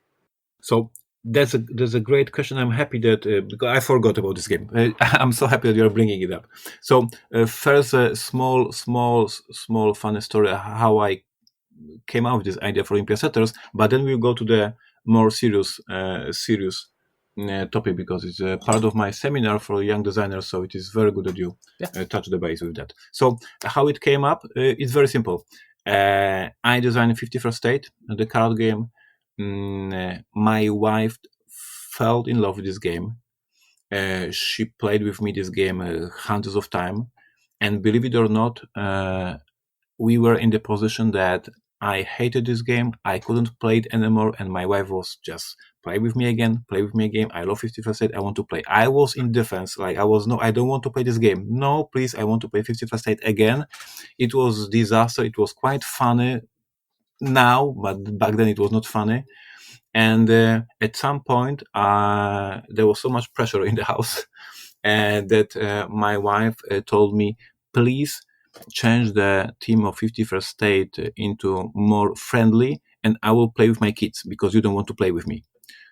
So that's a great question. I'm happy that because I forgot about this game. I'm so happy that you're bringing it up. So first, a small funny story how I came out with this idea for Imperial Settlers, but then we'll go to the more serious topic, because it's a part of my seminar for young designers. So it is very good that you touch the base with that. So how it came up, it's very simple. I designed 51st State, the card game. My wife fell in love with this game. She played with me this game hundreds of times, and believe it or not, we were in the position that I hated this game. I couldn't play it anymore, and my wife was just play with me again. I love 51st State. I want to play. I was in defense, like I don't want to play this game. No, please, I want to play 51st State again. It was disaster. It was quite funny now, but back then it was not funny. And at some point, there was so much pressure in the house that my wife told me, please change the theme of 51st State into more friendly, and I will play with my kids because you don't want to play with me.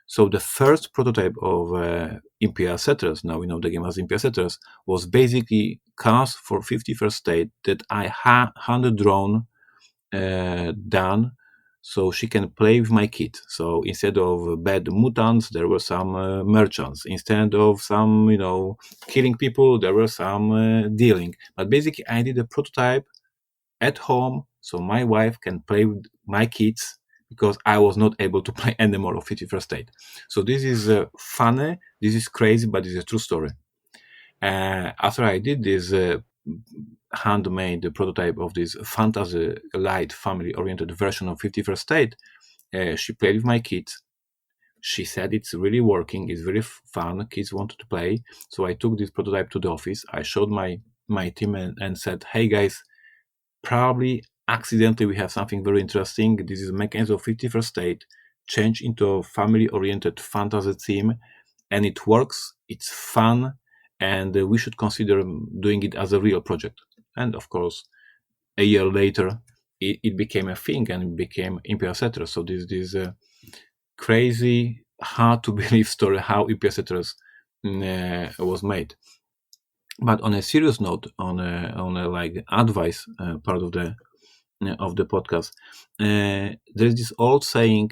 So the first prototype of Imperial Settlers, now we know the game as Imperial Settlers, was basically cast for 51st State that I hand-drawn done so she can play with my kid. So instead of bad mutants, there were some merchants. Instead of some, killing people, there were some dealing. But basically, I did a prototype at home so my wife can play with my kids because I was not able to play anymore of 51st State. So this is funny, this is crazy, but it's a true story. After I did this handmade prototype of this fantasy light family oriented version of 51st State, she played with my kids. She said it's really working, it's very fun, kids wanted to play. So I took this prototype to the office. I showed my team and said, hey guys, probably accidentally we have something very interesting. This is a mechanism of 51st State change into a family oriented fantasy theme, and it works, it's fun, and we should consider doing it as a real project. And of course, a year later, it became a thing and it became Imperial Settlers. So this crazy, hard to believe story how Imperial Settlers was made. But on a serious note, on a like advice part of the podcast, there's this old saying,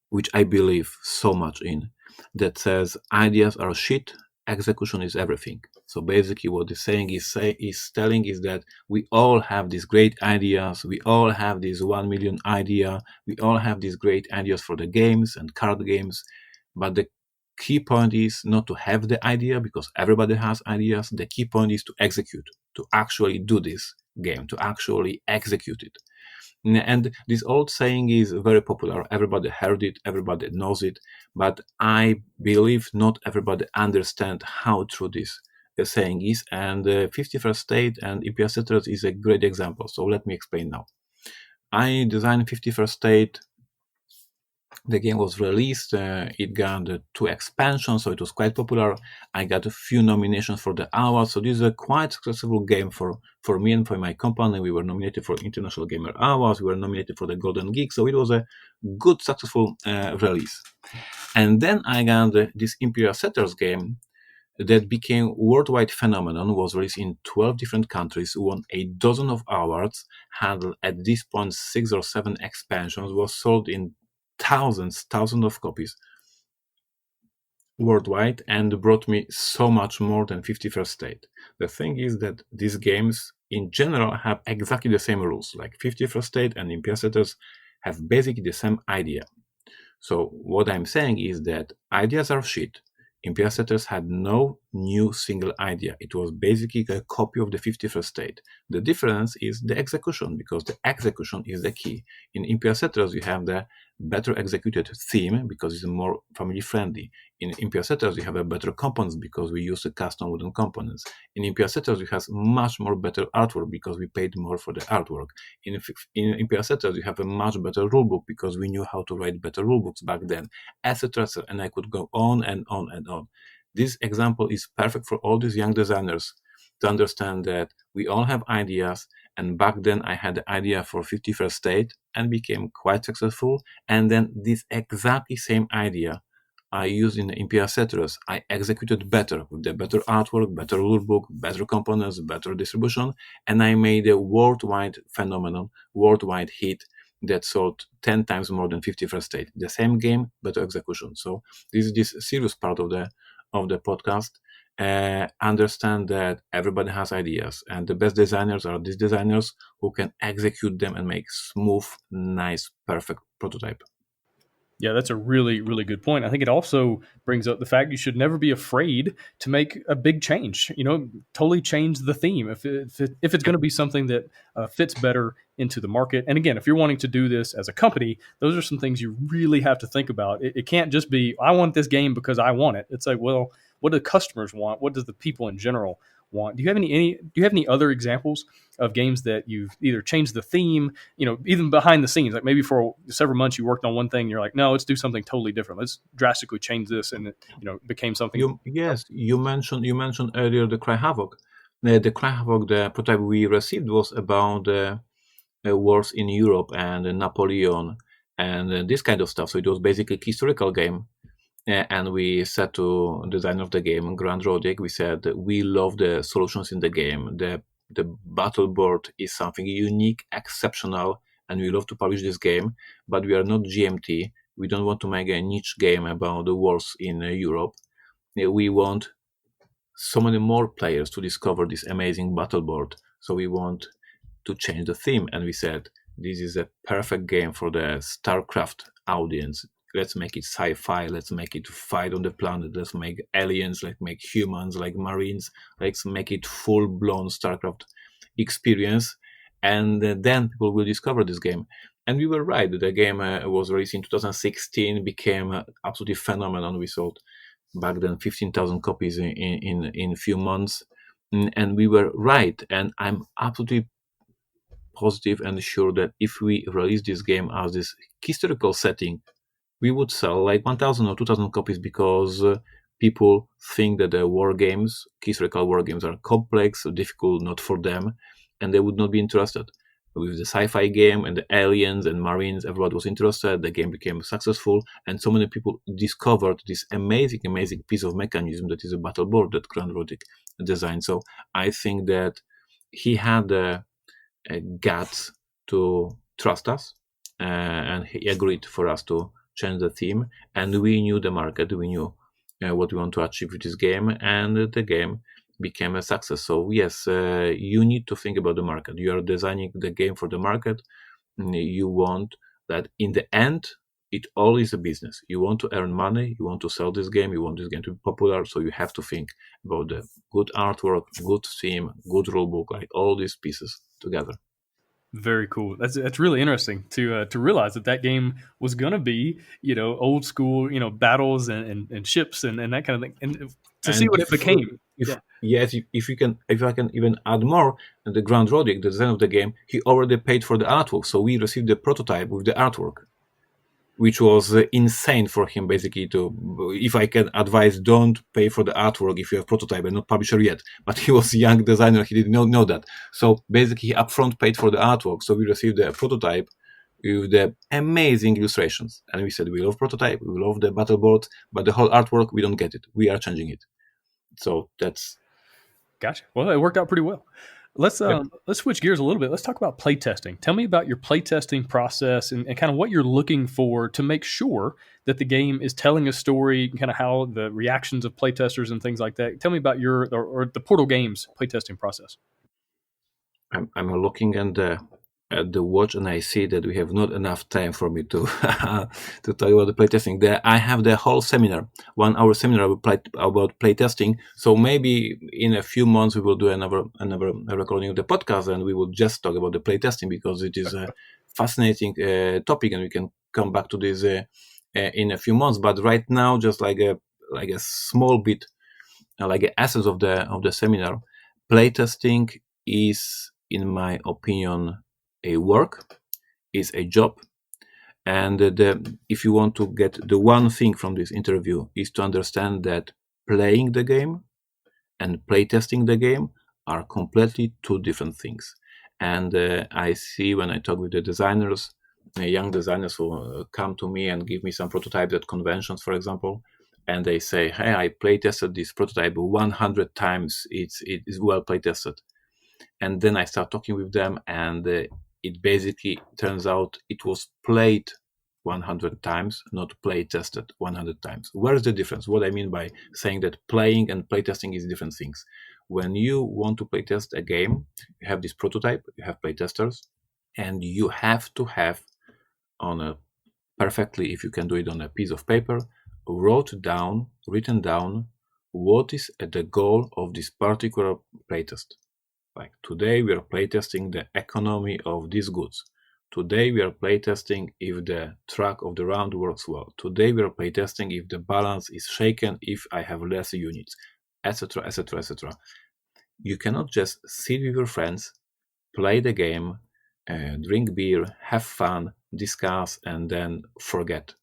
which I believe so much in, that says ideas are shit, execution is everything. So basically, what the saying is telling is that we all have these great ideas, we all have this 1 million idea, we all have these great ideas for the games and card games, but the key point is not to have the idea because everybody has ideas. The key point is to execute, to actually do this game, to actually execute it. And this old saying is very popular. Everybody heard it, everybody knows it, but I believe not everybody understands how true this saying is. And 51st State and Imperial Settlers is a great example. So let me explain now. I designed 51st State. The game was released. It got 2 expansions, so it was quite popular. I got a few nominations for the awards, so this is a quite successful game for me and for my company. We were nominated for International Gamer Awards. We were nominated for the Golden Geek, so it was a good, successful release. And then I got this Imperial Settlers game that became worldwide phenomenon, was released in 12 different countries, won a dozen of awards, had at this point 6 or 7 expansions, was sold in thousands of copies worldwide, and brought me so much more than 51st State. The thing is that these games in general have exactly the same rules, like 51st State and Imperial Settlers have basically the same idea. So what I'm saying is that ideas are shit. Imperial Settlers had no new single idea. It was basically a copy of the 51st State. The difference is the execution, because the execution is the key. In Imperial Settlers, you have the better executed theme because it's more family friendly. In Imperial Settlers, you have a better components because we use the custom wooden components. In Imperial Settlers, you have much more better artwork because we paid more for the artwork. In Imperial Settlers, you have a much better rulebook because we knew how to write better rulebooks back then, etc. And I could go on and on and on. This example is perfect for all these young designers to understand that we all have ideas. And back then, I had the idea for 51st State and became quite successful. And then this exactly same idea I used in the Imperial Settlers. I executed better with the better artwork, better rulebook, better components, better distribution, and I made a worldwide phenomenon, worldwide hit that sold 10 times more than 51st State. The same game, better execution. So this is this serious part of the podcast. Understand that everybody has ideas, and the best designers are these designers who can execute them and make smooth, nice, perfect prototype. Yeah, that's a really, really good point. I think it also brings up the fact you should never be afraid to make a big change. Totally change the theme if it's going to be something that fits better into the market. And again, if you're wanting to do this as a company, those are some things you really have to think about. It can't just be I want this game because I want it. It's like, well, what do customers want? What does the people in general want? Do you have any other examples of games that you've either changed the theme, even behind the scenes, like maybe for several months you worked on one thing and you're like, no, let's do something totally different. Let's drastically change this, and it, became something. You mentioned earlier the Cry Havoc. The Cry Havoc, the prototype we received was about wars in Europe and Napoleon and this kind of stuff. So it was basically a historical game. And we said to the designer of the game, Grant Rodick, we said we love the solutions in the game. The battle board is something unique, exceptional, and we love to publish this game. But we are not GMT. We don't want to make a niche game about the wars in Europe. We want so many more players to discover this amazing battle board. So we want to change the theme, and we said this is a perfect game for the StarCraft audience. Let's make it sci-fi. Let's make it fight on the planet. Let's make aliens. Let's make humans, like Marines. Let's make it full-blown StarCraft experience, and then people will discover this game. And we were right. The game was released in 2016, became absolutely phenomenal. We sold back then 15,000 copies in a few months, and we were right. And I'm absolutely positive and sure that if we release this game as this historical setting, we would sell like 1,000 or 2,000 copies because people think that the war games, historical war games, are complex, difficult, not for them, and they would not be interested. with the sci-fi game and the aliens and marines. Everybody was interested. The game became successful, and so many people discovered this amazing piece of mechanism that is a battle board that Grant Roddick designed. So I think that he had the guts to trust us, and he agreed for us to change the theme. And we knew the market, we knew what we want to achieve with this game, and the game became a success. So yes, you need to think about the market. You are designing the game for the market. You want that in the end it all is a business. You want to earn money, you want to sell this game, you want this game to be popular, so you have to think about the good artwork, good theme, good rulebook, like all these pieces together. Very cool. That's really interesting to realize that game was gonna be, old school, battles and ships and that kind of thing, and to see And what it became. if Yeah. yes, if I can even add more, the Grand Rodic, the designer of the game, he already paid for the artwork, so we received the prototype with the artwork, which was insane for him. Basically, to if I can advise, don't pay for the artwork if you have prototype and not publisher yet. But he was a young designer; he didn't know that. So basically, he upfront paid for the artwork, so we received the prototype with the amazing illustrations. And we said, we love prototype, we love the battle board, but the whole artwork, we don't get it. We are changing it. So that's Gotcha. Well, it worked out pretty well. Let's yep. let's switch gears a little bit. Let's talk about playtesting. Tell me about your playtesting process and kind of what you're looking for to make sure that the game is telling a story, kind of how the reactions of playtesters and things like that. Tell me about your or the Portal Games playtesting process. I'm looking at the watch, and I see that we have not enough time for me to to talk about the playtesting. I have the whole seminar, 1 hour seminar about playtesting. So maybe in a few months we will do another recording of the podcast, and we will just talk about the playtesting, because it is a fascinating topic, and we can come back to this in a few months. But right now, just like a small bit, like an essence of the seminar, playtesting is, in my opinion, a work, is a job. And if you want to get the one thing from this interview, is to understand that playing the game and playtesting the game are completely two different things. And I see when I talk with the designers, young designers who come to me and give me some prototypes at conventions, for example, and they say, hey, I playtested this prototype 100 times, it is well playtested. And then I start talking with them, and it basically turns out it was played 100 times, not play tested 100 times. Where is the difference? What I mean by saying that playing and playtesting is different things. When you want to playtest a game, you have this prototype, you have playtesters, and you have to have on a perfectly, if you can do it on a piece of paper, written down what is the goal of this particular playtest. Like today we are playtesting the economy of these goods. Today we are playtesting if the track of the round works well. Today we are playtesting if the balance is shaken, if I have less units, etc., etc., etc. You cannot just sit with your friends, play the game, drink beer, have fun, discuss, and then forget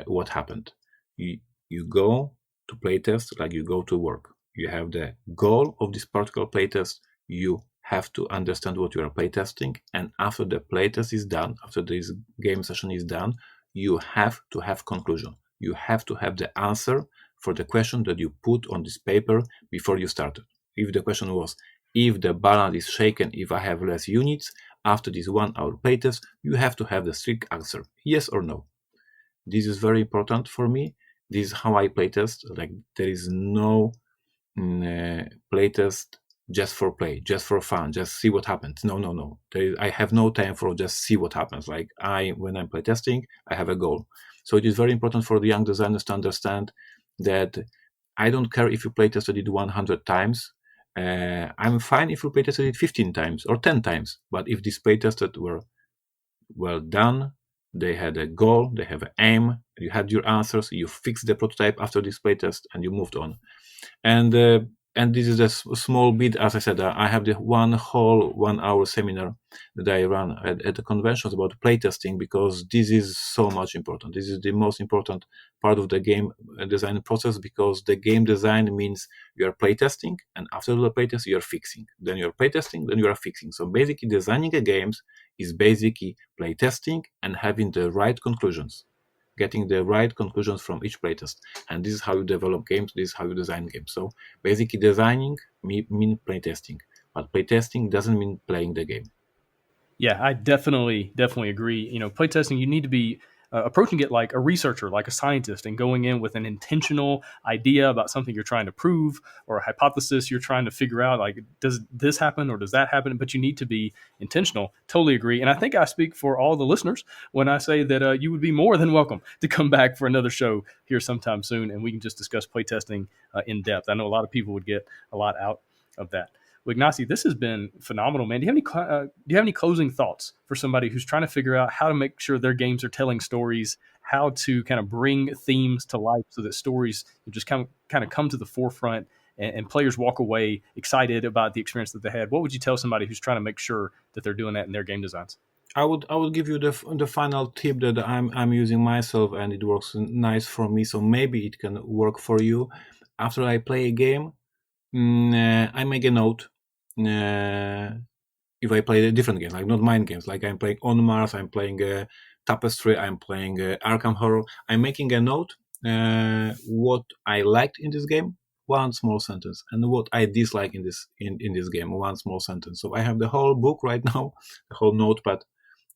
what happened. You go to playtest like you go to work. You have the goal of this particular playtest. You have to understand what you are playtesting, and after the playtest is done, after this game session is done, you have to have conclusion. You have to have the answer for the question that you put on this paper before you started. If the question was, if the balance is shaken, if I have less units, after this 1 hour playtest, you have to have the strict answer, yes or no. This is very important for me. This is how I playtest. Like there is no playtest just for play, just for fun, just see what happens. No. I have no time for just see what happens. Like when I'm playtesting, I have a goal. So it is very important for the young designers to understand that I don't care if you playtested it 100 times. I'm fine if you playtested it 15 times or 10 times. But if these playtested were well done, they had a goal, they have an aim, you had your answers, you fixed the prototype after this playtest, and you moved on. And And this is a small bit, as I said, I have the one whole 1 hour seminar that I run at the conventions about playtesting, because this is so much important. This is the most important part of the game design process, because the game design means you are playtesting, and after the playtest you are fixing, then you are playtesting, then you are fixing. So basically designing a games is basically playtesting and having the right conclusions, getting the right conclusions from each playtest. And this is how you develop games, this is how you design games. So basically designing mean playtesting, but playtesting doesn't mean playing the game. Yeah, I definitely agree. Playtesting, you need to be approaching it like a researcher, like a scientist, and going in with an intentional idea about something you're trying to prove, or a hypothesis you're trying to figure out. Like, does this happen or does that happen? But you need to be intentional. Totally agree. And I think I speak for all the listeners when I say that you would be more than welcome to come back for another show here sometime soon, and we can just discuss playtesting in depth. I know a lot of people would get a lot out of that. Well, Ignacy, this has been phenomenal, man. Do you have any closing thoughts for somebody who's trying to figure out how to make sure their games are telling stories, how to kind of bring themes to life so that stories just kind of come to the forefront, and players walk away excited about the experience that they had? What would you tell somebody who's trying to make sure that they're doing that in their game designs? I would give you the final tip that I'm using myself, and it works nice for me. So maybe it can work for you. After I play a game, I make a note. If I play a different game, like not mind games, like I'm playing On Mars, I'm playing Tapestry, I'm playing Arkham Horror, I'm making a note what I liked in this game, one small sentence, and what I dislike in this game, one small sentence. So I have the whole book right now, the whole notepad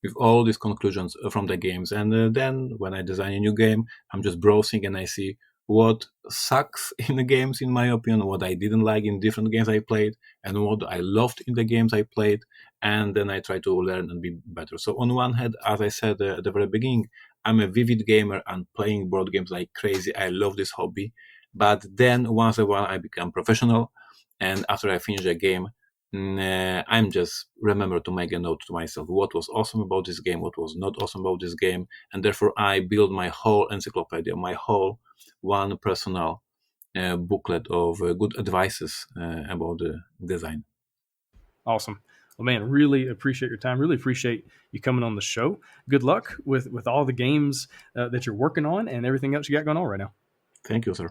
with all these conclusions from the games. And then when I design a new game, I'm just browsing and I see what sucks in the games, in my opinion, what I didn't like in different games I played, and what I loved in the games I played. And then I try to learn and be better. So on one hand, as I said at the very beginning, I'm a vivid gamer and playing board games like crazy. I love this hobby. But then once in a while I become professional. And after I finish a game, I'm just remember to make a note to myself what was awesome about this game, what was not awesome about this game, and therefore I build my whole encyclopedia, my whole one personal booklet of good advices about the design. Awesome. Well, man, really appreciate your time. Really appreciate you coming on the show. Good luck with all the games that you're working on and everything else you got going on right now. Thank you, sir.